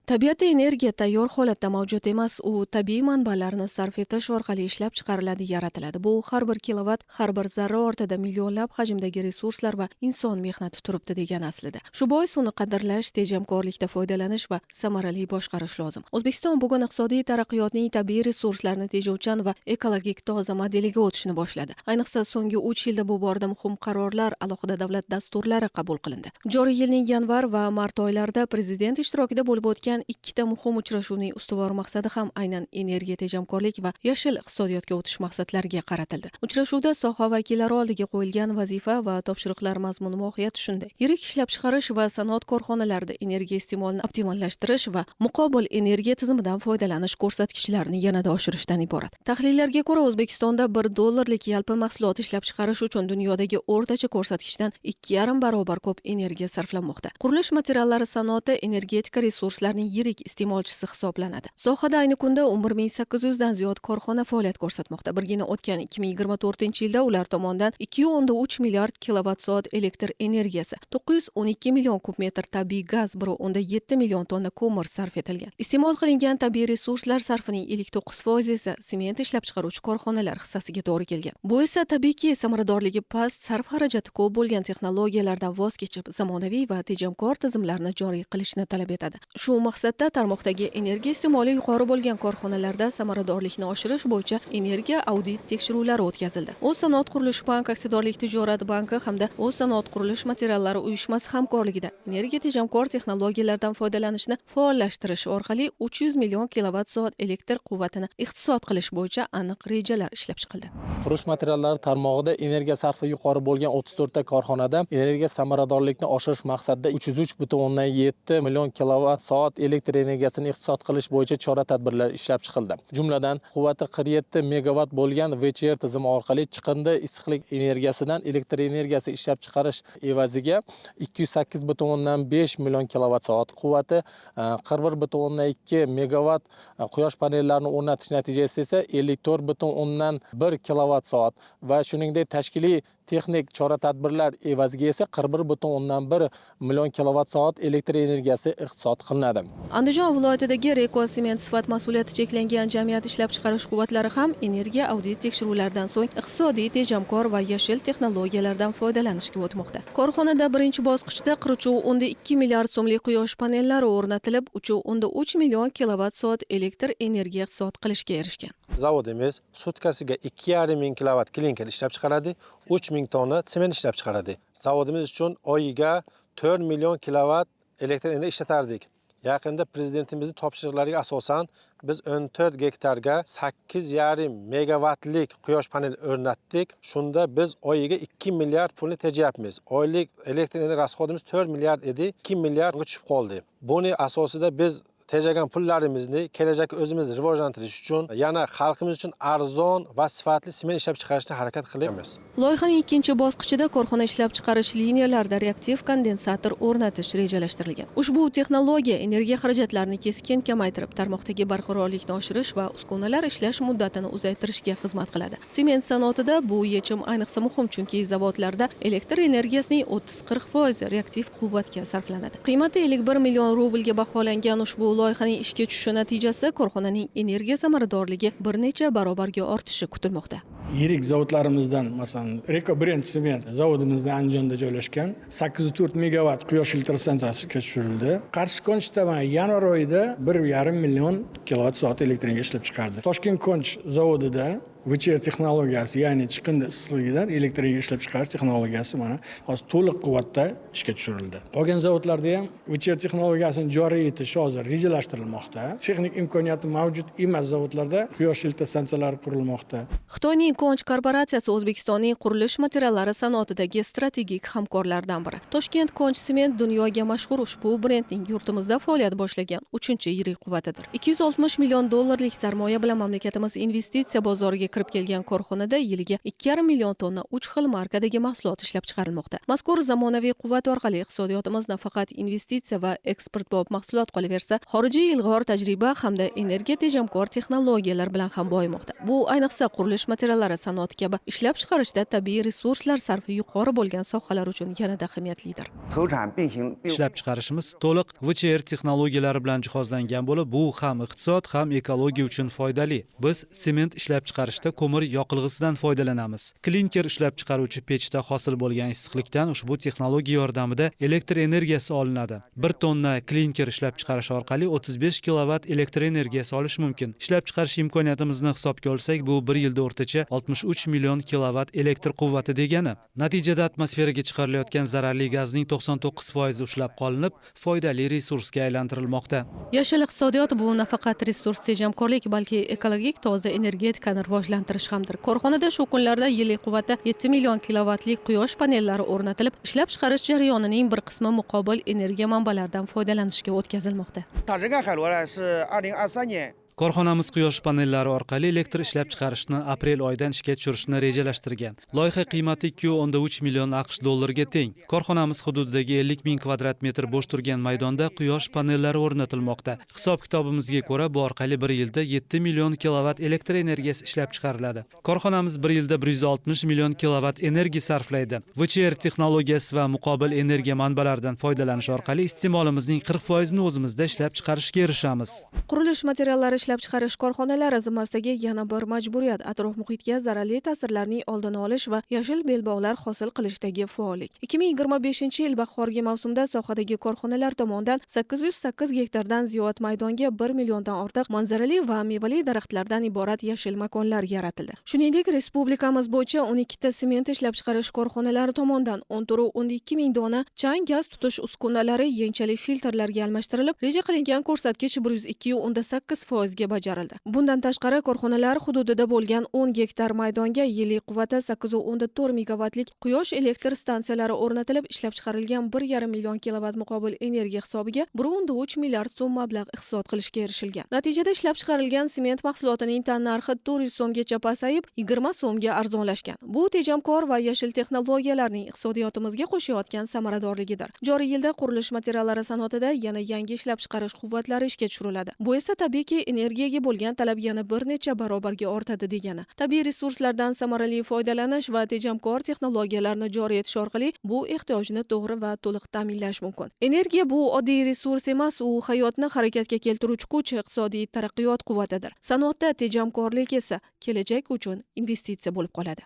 Tabiatda energiya tayyor holatda mavjud emas, u tabiiy manbalarni sarf etish orqali ishlab chiqariladi, yaratiladi. Bu har bir kilovat, har bir zarra ortida millionlab hajmdagi resurslar va inson mehnati turibdi degan aslida. Shu bois uni qadrlash, tejamkorlikda foydalanish va samarali boshqarish lozim. O'zbekiston bugun iqtisodiy taraqqiyotning tabiiy resurslarni tejovchan va ekologik toza modeliga o'tishni boshladi. Ayniqsa so'nggi 3 yilda bu borada muhim qarorlar, alohida davlat dasturlari qabul qilindi. Joriy yilning yanvar va mart oylarida prezident ishtirokida bo'lib o'tgan ikkita muhim uchrashuvning ustuvor maqsadi ham aynan energiya tejamkorlik va yashil iqtisodiyotga o'tish maqsadlariga qaratildi. Uchrashuvda soha vakillari oldiga qo'yilgan vazifa va topshiriqlar mazmuni mohiyati shunday: yirik ishlab chiqarish va sanoat korxonalarida energiya iste'molini optimallashtirish va muqobil energiya tizimidan foydalanish ko'rsatkichlarini yanada oshirishdan iborat. Tahlillarga ko'ra, O'zbekistonda $1 yalpi mahsulot ishlab chiqarish uchun dunyodagi o'rtacha ko'rsatkichdan 2,5 barobar ko'p energiya sarflanmoqda. Qurilish materiallari sanoati energetika resurslarining yirik iste'molchisi hisoblanadi. Sohada ayni kunda 11,800 dan ziyod korxona faoliyat ko'rsatmoqda. Birgina o'tgan 2024-yilda ular tomonidan 2,3 milliard kilovat-soat elektr energiyasi, 912 million kub metr tabiiy gaz, 1,7 million tonna ko'mir sarf etilgan. Iste'mol qilingan tabiiy resurslar sarfining 59% esa sement ishlab chiqaruvchi korxonalar hissasiga to'g'ri kelgan. Bu esa tabiiyki samaradorligi past, sarf xarajati ko'p bo'lgan texnologiyalardan voz kechib, zamonaviy va tejamkor tizimlarni joriy qilishni talab etadi. Shu maqsadda tarmoqdagi energiya iste'moli yuqori bo'lgan korxonalarda samaradorlikni oshirish bo'yicha energiya audit tekshiruvlari o'tkazildi. O'zsanoat qurilish bank, aksiyadorlik tijorat banki hamda O'zsanoat qurilish materiallari uyushmasi hamkorligida energiya tejamkor texnologiyalardan foydalanishni faollashtirish orqali 300 million kilovat-soat elektr quvvatini iqtisod qilish bo'yicha aniq rejalar ishlab chiqildi. Qurilish materiallari tarmog'ida energiya sarfi yuqori bo'lgan 34 ta korxonada energiya samaradorlikni oshirish maqsadida 303,7 million kilovat-soat elektr energiyasini iqtisod qilish bo'yicha chora-tadbirlar ishlab chiqildi. Jumladan, quvvati 47 megavat bo'lgan VCR tizimi orqali chiqindi issiqlik energiyasidan elektr energiyasi ishlab chiqarish evaziga 208,5 million kilovat-soat, quvvati 41,2 megavat quyosh panellarini o'rnatish natijasida esa 54,1 kilovat-soat va shuningdek tashkiliy texnik chora-tadbirlar evaziga esa 41,1 million kilovat-soat elektr energiyasi iqtisod qilinadi. Andijon viloyatidagi Reko sement sifat mas'uliyati cheklangan jamiyat ishlab chiqarish quvvatlari ham energiya audit tekshiruvlaridan so'ng iqtisodiy tejamkor va yashil texnologiyalardan foydalanishga o'tmoqda. Korxonada birinchi bosqichda 43,2 milliard so'mlik quyosh panellari o'rnatilib, 3,3 million kilovat-soat elektr energiya iqtisod qilishga erishgan. Zavodimiz sutkasiga 2,5 ming kilovat klinker ishlab chiqaradi, 3 ming tonna sement ishlab chiqaradi. Zavodimiz uchun oyiga 4 million kilovat elektr energiya ishlatardik. Yaqinda prezidentimizning topshiriqlariga asosan biz 14 gektarga 8,5 megavatlik quyosh paneli o'rnatdik. Shunda biz oyiga 2 milliard pulni tejayapmiz. Oylik elektr energiya rasxodimiz 4 milliard edi, 2 milliardga tushib qoldi. Buning asosida biz tejagan pullarimizni kelajakda o'zimiz rivojlantirish uchun, yana xalqimiz uchun arzon va sifatli sement ishlab chiqarishga harakat qilyapmiz. Loyihaning ikkinchi bosqichida korxona ishlab chiqarish liniyalarida reaktiv kondensator o'rnatish rejalashtirilgan. Ushbu texnologiya energiya xarajatlarini keskin kamaytirib, tarmoqdagi barqarorlikni oshirish va uskunalar ishlash muddatini uzaytirishga xizmat qiladi. Sement sanoatida bu yechim ayniqsa muhim, chunki zavodlarda elektr energiyasining 30-40% reaktiv quvvatga sarflanadi. Qiymati 51 million rublga baholangan ushbu loyihaning ishga tushishi natijasida korxonaning energiya samaradorligi bir necha barobarga ortishi kutilmoqda. Yirik zavodlarimizdan, masalan, Reko Brand sement zavodimizda Andijonda joylashgan 804 megavat quyosh elektrostansiyasi ishga tushirildi. Qarshi Konchda yanvar oyida 1,5 million kilovat-soat elektr energiya ishlab chiqardi. Toshkent Konch zavodida VCR texnologiyasi, ya'ni chiqindi issiqligidan elektr energiya ishlab chiqarish texnologiyasi mana hozir to'liq quvvatda ishga tushirildi. Qolgan zavodlarda ham VCR texnologiyasini joriy etish hozir rejalashtirilmoqda. Texnik imkoniyati mavjud emas zavodlarda quyosh elektrostansiyalari qurilmoqda. Xitoyning Konch korporatsiyasi O'zbekistonning qurilish materiallari sanoatidagi strategik hamkorlardan biri. Toshkent Konch sement dunyoga mashhur ushbu brendning yurtimizda faoliyat boshlagan 3-chi yirik quvvatidir. $260 million sarmoya bilan mamlakatimiz investitsiya bozoriga kirib kelgan korxonada yiliga 2,5 million tonna 3 xil markadagi mahsulot ishlab chiqarilmoqda. Mazkur zamonaviy quvvat orqali iqtisodiyotimiz nafaqat investitsiya va eksportbop mahsulot qolaversa, xorijiy ilg'or tajriba hamda energiya tejamkor texnologiyalar bilan ham boyimoqda. Bu ayniqsa qurilish materiallari sanoati kabi ishlab chiqarishda tabiiy resurslar sarfi yuqori bo'lgan sohalar uchun yanada ahamiyatlidir. Ishlab chiqarishimiz to'liq VCR texnologiyalari bilan jihozlangan bo'lib, bu ham iqtisod, ham ekologiya uchun foydali. Biz sement ishlab chiqarishda ko'mir yoqilg'isidan foydalanamiz. Klinker ishlab chiqaruvchi pechda hosil bo'lgan issiqlikdan ushbu texnologiya yordamida elektr energiyasi olinadi. 1 tonna klinker ishlab chiqarish orqali 35 kilovat elektr energiyasi olish mumkin. Ishlab chiqarish imkoniyatimizni hisobga olsak, bu 1 yilda o'rtacha 63 million kilovat elektr quvvati degani. Natijada atmosferaga chiqarilayotgan zararli gazning 99% ushlab qolinib, foydali resursga aylantirilmoqda. Yashil iqtisodiyot bu nafaqat resurs tejamkorlik, balki ekologik toza energetikani rivojlantirish hamdir. Korxonada shu kunlarda yillik quvvatda 7 million kilovatlik quyosh panellari o'rnatilib, ishlab chiqarish jarayonining bir qismi muqobil energiya manbalaridan foydalanishga o'tkazilmoqda. Korxonamiz quyosh panellari orqali elektr ishlab chiqarishni aprel oyidan ishga tushirishni rejalashtirgan. Loyiha qiymati 2,3 million AQSh dollariga teng. Korxonamiz hududidagi 50 ming kvadrat metr bo'sh turgan maydonda quyosh panellari o'rnatilmoqda. Hisob-kitobimizga ko'ra, bu orqali 1 yilda 7 million kilovat elektr energiyasi ishlab chiqariladi. Korxonamiz 1 yilda 160 million kilovat energiya sarflaydi. VCR texnologiyasi va muqobil energiya manbalaridan foydalanish orqali iste'molimizning 40% ni o'zimizda ishlab chiqarishga erishamiz. Qurilish materiallari ishlab chiqarish korxonalari zimmasidagi yana bir majburiyat atrof muhitga zararli ta'sirlarning oldini olish va yashil belbog'lar hosil qilishdagi faollik. 2025-yil bahorgi mavsumda sohadagi korxonalar tomonidan 808 gektardan ziyod maydonga 1 milliondan ortiq manzarali va mevali daraxtlardan iborat yashil makonlar yaratildi. Shuningdek, respublikamiz bo'yicha 12 ta sement ishlab chiqarish korxonalari tomonidan 10,12 ming dona chang gaz tutish uskunalari yenchali filtrlarga almashtirilib, reja qilingan ko'rsatkich 102,8% ga bajarildi. Bundan tashqari korxonalar hududida bo'lgan 10 gektar maydonga yillik quvvati 8,4 megavatlik quyosh elektr stansiyalari o'rnatilib, ishlab chiqarilgan 1,5 million kilovat muqobil energiya hisobiga 1,3 milliard so'm mablag' iqtisod qilishga erishilgan. Natijada ishlab chiqarilgan sement mahsulotining tan narxi 400 so'mgacha pasayib, 20 so'mga arzonlashgan. Bu tejamkor va yashil texnologiyalarning iqtisodiyotimizga qo'shayotgan samaradorligidir. Joriy yilda qurilish materiallari sanoatida yana yangi ishlab chiqarish quvvatlari ishga tushiriladi. Bu esa tabiiyki energiyaga bo'lgan talab yana bir necha barobarga ortadi degani. Tabiiy resurslardan samarali foydalanish va tejamkor texnologiyalarni joriy etish orqali bu ehtiyojni to'g'ri va to'liq ta'minlash mumkin. Energiya bu oddiy resurs emas, u hayotni harakatga keltiruvchi kuch, iqtisodiy taraqqiyot quvvatidir. Sanoatda tejamkorlik esa kelajak uchun investitsiya bo'lib qoladi.